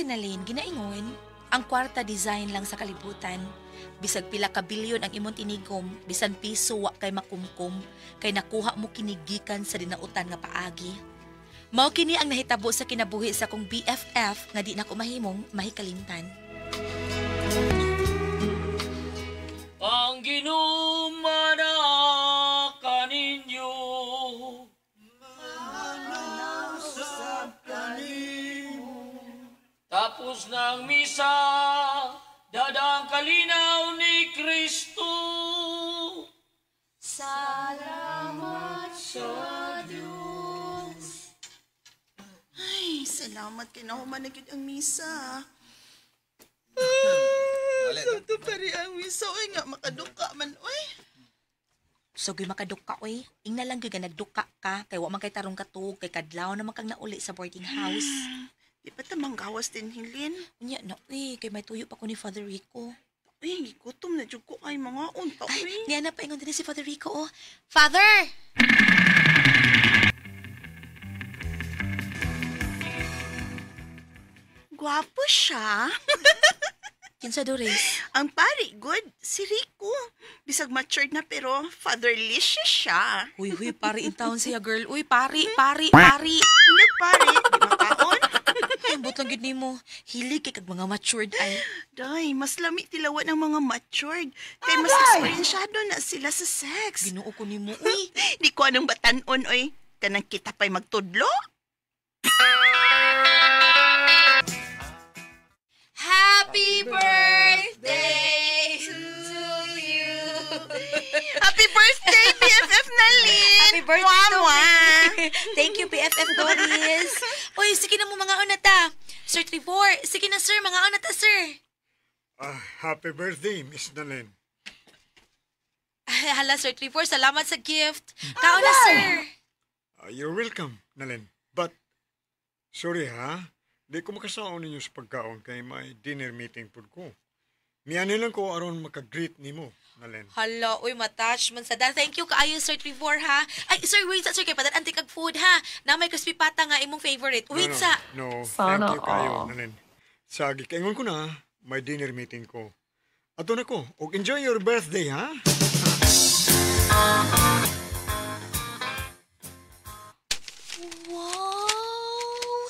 Nalin, ginaingon, ang kwarta design lang sa kalibutan. Bisag pila ka bilyon ang imong tinigom, bisan piso wa kay makumkum, kay nakuha mo kinigikan sa dinautan nga paagi. Mao kini ang nahitabo sa kinabuhi sa kong BFF nga di na ko mahimong mahikalimtan. Ang ginumana kaninyo tapos ng misa, dadang kalinaw ni Kristo. Salamat sa Diyos. Ay, salamat kay nahuman na gyud ang misa. Sakto pa rin ang misa. Uy nga, makaduka man, uy. So, gay makaduka, oy. Ingna lang gyud nga nagduka ka, kay wa man kay tarong katug, kay kadlaw naman kang nauli sa boarding house. Di pa tamang gawas din, Hilin. Unya na, uy, kay may tuyo pa ko ni Father Rico. Uy, gutom na dyan ko ay mga unta, Ay, uy. niya na paingon din si Father Rico, oh. Father! Gwapo siya. Kinsa Doris? Ang pari, good. Si Rico. Bisag matured na pero fatherlicious siya. Uy, pari in town siya, girl. Uy, pari. Unyag pari, di makaon. Ay, ambot lang gid nimo. Hilig kay kag mga matured ay. Day, mas lami tilawan ng mga matured. Kay mas eksperyensyado na sila sa sex. Ginoo ko nimo, uy. Di ko anong batanon, oy. Kanang kita pa'y magtudlo. Happy birthday to you. Happy birthday, BFF Nalin! Happy birthday to Mama! me. Thank you, BFF Doris. Uy, sige na mo mga unata. Sir Trevor, sige na sir, mga unata, sir. Happy birthday, Miss Nalin. Ay, hala, Sir Trevor, salamat sa gift. Kaon na, sir. You're welcome, Nalin. But, sorry ha, di ko makasaon ninyo sa pagkaon kay may dinner meeting po ko. Niyan lang ko aron makagreet nimo, Nalin. Hala, uy, matouch man sa da. Thank you kaayo, Sir Trevor, ha? Ay, sir, wait sa, sir, kay padan antik kag food, ha? Na may crispy pata nga imong favorite. Wait sa. No, thank you kayo, Nalin. Sa gikaingon ko na, may dinner meeting ko. Ato na ko, og enjoy your birthday, ha? Wow!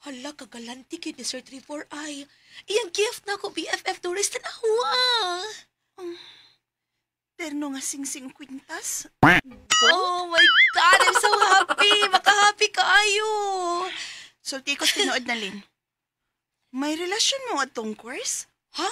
Hala, kagalanti kid ni Sir Trevor ay. Iyang gift na ko, BFF Doris, tanawa. Terno nga sing-sing kwintas. Oh my God, I'm so happy. Makahappy kaayo. Sulti ko tinood, Nalin. May relasyon mo atong course? Ha?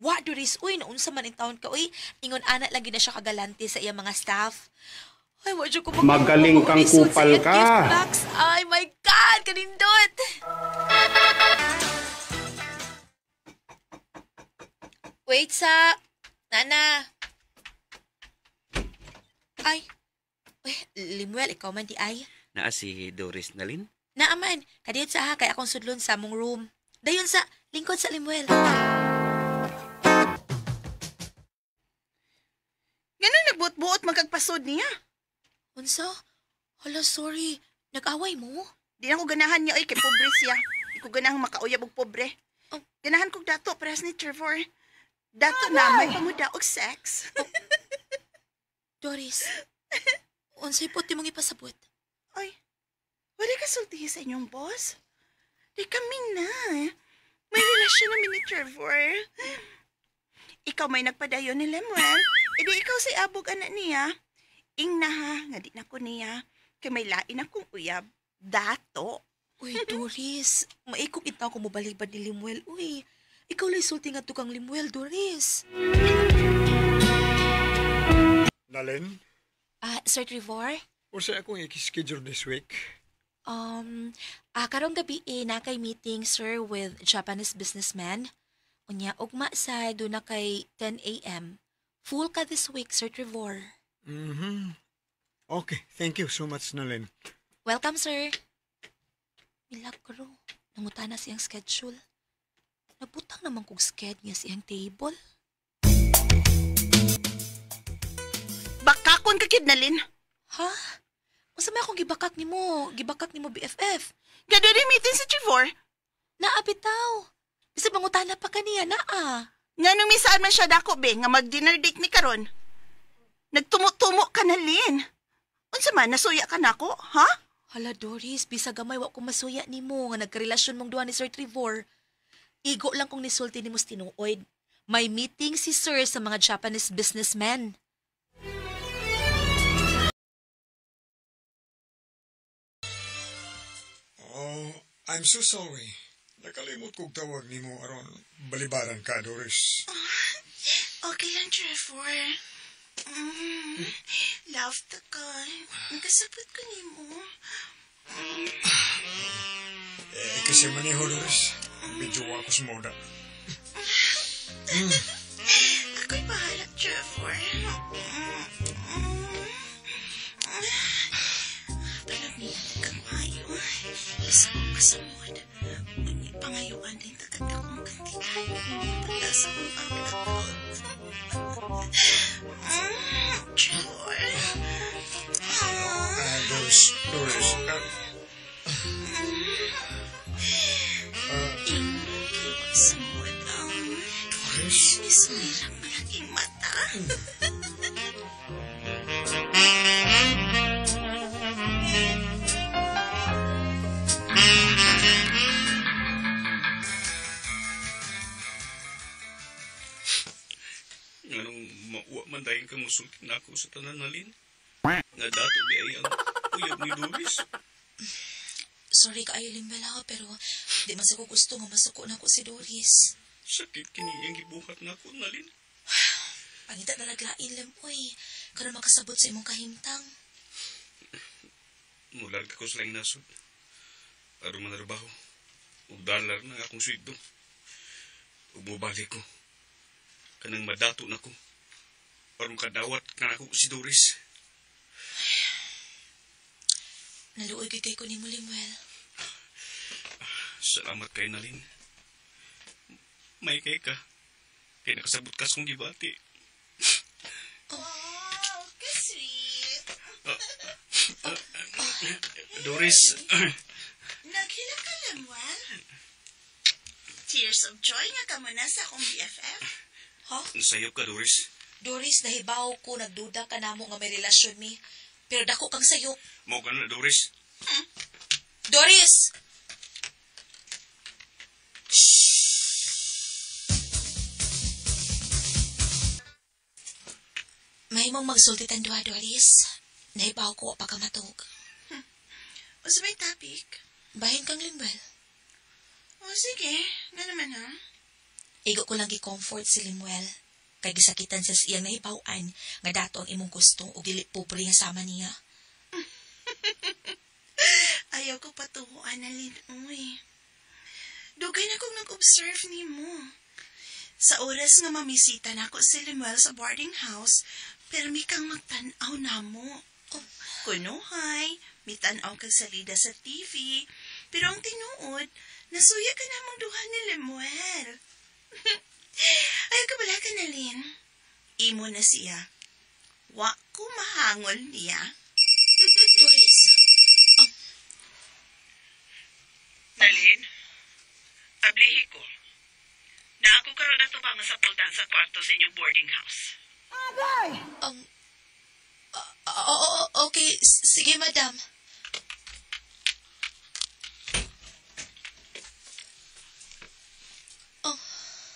Wa, Doris, uy, naunsa man in taon ka, uy. Ingon anak lagi na siya kagalante sa iyang mga staff. Ay, wadyo ko Magaling kang kupal ka. Gift box. Ay, my God, kanindot. Wait sa... Nana. Ay. Uy, Limuel, ikaw man di ay. Naa si Doris Nalin? Naaman, kadiyot sa ha, kay akong sudlon sa mong room. Dayon sa, lingkod sa Limuel. Ganun nagbuot-buot magkagpasod niya. Unsa? Hala, sorry. Nag-away mo? Di na ko ganahan niya, oy, kay pobre siya. Di ko ganahang makauyab og pobre. Oh. Ganahan kong dato, pares ni Trevor. Dato na, may pamuda og sex. Doris, unsay po timong ipasabot? Ay, wala ka sultihi sa inyong boss? Di kami na. May relasyon namin ni Trevor. Ikaw may nagpadayon ni Lemuel. E di ikaw si abog anak niya. Ing na ha, nga di na ko niya. Kay may lain akong uyab. Dato. Uy, Doris, maikog itaw ko mobalibad ni Limuel. Uy, ikaw lay sulti nga tukang Limuel, Doris. Nalin, Sir Trevor? usa akong i-schedule this week. Karong gabi na kay meeting, sir, with Japanese businessman. Unya, ugma sa doon na kay 10 a.m. Full ka this week, Sir Trevor. Okay, thank you so much, Nalin. Welcome, sir. Milagro, nanguta na siyang schedule. Nabutang naman kong sked niya siyang table. Bakakon ka, Kid Nalin. Ha? Masa may akong gibakak ni mo BFF? Gado rin meeting si Trevor. Naabitaw. Bisag mangutana pa kaniya na Nga nung misaan man siya dako, be, nga mag-dinner date ni karon. Nagtumo-tumo ka na, Lin. Unsa man, nasuya ka na ko, ha? Hala Doris, bisag gamay wa ko masuya nimo nga nagkarelasyon mong duha ni Sir Trevor. Igo lang kung nisulti nimo tinuod. May meeting si Sir sa mga Japanese businessmen. Oh, I'm so sorry. Nakalimot kong tawag nimo aron balibaran ka, Doris. Okay lang, Trevor. Love ta ka. Nagkasabot ko ni mo. Kasi maniho, Doris. Medyo ako sa moda. Ako'y bahala, Trevor. Palag niya kamayo. Isa ko kasamod. Ngunit pangayuan din tagad akong kantihan. Pagkasa kong pagkakot. Trevor. Doris. Samod ang Doris? nismirang malaking mata. Anong mauwa man dahil ka musultin ako sa tanan na Lin? Nga dato di ay ang uyab ni Doris. Sorry kaayo Limbala, pero di man sa ko gusto nga masuko na ko si Doris. Sakit kini ang gibuhat na ako na Lin. Pangita na naglain lang, oy. Karon makasabot sa imong kahimtang. Mulag ako sa lang nasod. Aron manarbaho. Ug dalar na akong sweldo. Ug mobalik ko. Kanang madato na ko. Aron kadawat ka na ako si Doris. Naluoy gigay ko ni mo, Limuel. Salamat kay Nalin. May kay ka. Kaya nakasabot ka sa kong gibati. Oh, ka-sweet. Doris, Naghila ka, Lemuel. Tears of joy nga ka muna sa akong BFF. Ha? nasayop ka, Doris. Doris, nahibaw ko, nagduda ka namo nga may relasyon mi. Pero dako kang sayop. Mao ka na, Doris. Doris! Mahimong magsultitan duha, Doris. Nahibaw ko wa pa ka matug. O sa may topic? Bahin kang Limbal. O sige, nga naman ha. Igo ko lang gi-comfort si Limuel. Kay gisakitan sa iyang nahibawan nga dato ang imong gusto o dili pobre nga sama niya. Ayaw ko patuhuan na Linoy. Dugay na kong nag-observe ni mo. Sa oras nga mamisita na ako si Lemuel sa boarding house, pero may kang magtanaw na mo. Kunuhay, may tanaw kag salida sa TV, pero ang tinuod, nasuya ka namang duha ni Lemuel. Ayaw ka bala ka na, Lin. Imo na siya. Wa ko mahangol niya. Doris, Nalin, ablihi ko. Na ako karoon na tubang sa pultan sa kwarto sa inyong boarding house. okay, sige madam.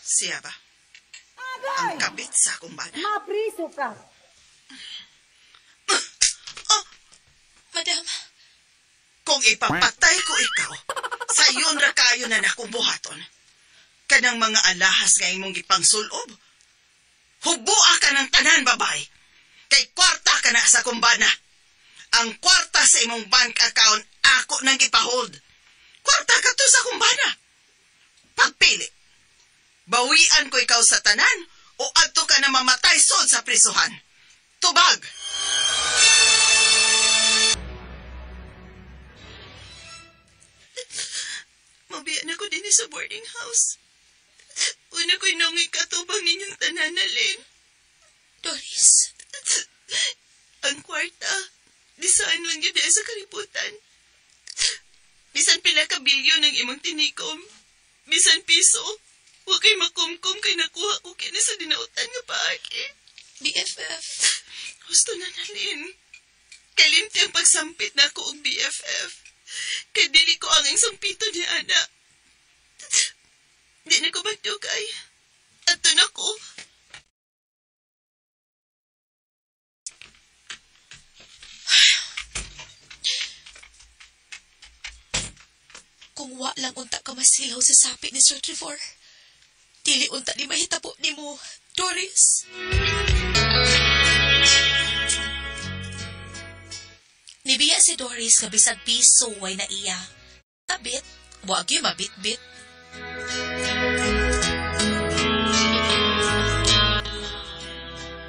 Siya ba? Ang kabit sa akong bana. Mapriso ka. Madam, Kung ipapatay ko ikaw, sayon ra kayo na nakong buhaton. Kanang mga alahas nga imong gipangsulob. Hubua ka ng tanan, babay. Kay kwarta ka na sa kumbana. Ang kwarta sa imong bank account, ako nang ipahold. Kwarta ka to sa kumbana. Pagpili. Bawian ko ikaw sa tanan o adto ka na mamatay sod sa prisuhan. Tubag! Mabiyan ako din sa boarding house. Una ko'y nangay katubang ninyong tananalin. Doris, Ang kwarta, disaan lang yun sa kalibutan. Bisan pila ka bilyon ang imong tinikom. Bisan piso, huwag kay makumkum kay nakuha ko kini sa dinautan nga paagi. BFF. Gusto na nalin. Kalimti ang pagsampit na ako og BFF. Kay dili ko ang sampito ni Ana. Di na ko magdugay. Ato na ko. Kung wa lang unta ka masilaw sa sapi ni Sir Trevor, dili unta di mahitabo ni mo, Doris. Nibiya si Doris nga bisag piso way na iya. Tabit, wag yung mabit-bit.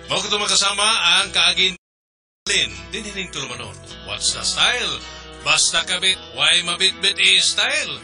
Mao kato makasama ang kaagin Lin, dinining tulumanon. What's the style? Basta kabit, why mabit-bit is style?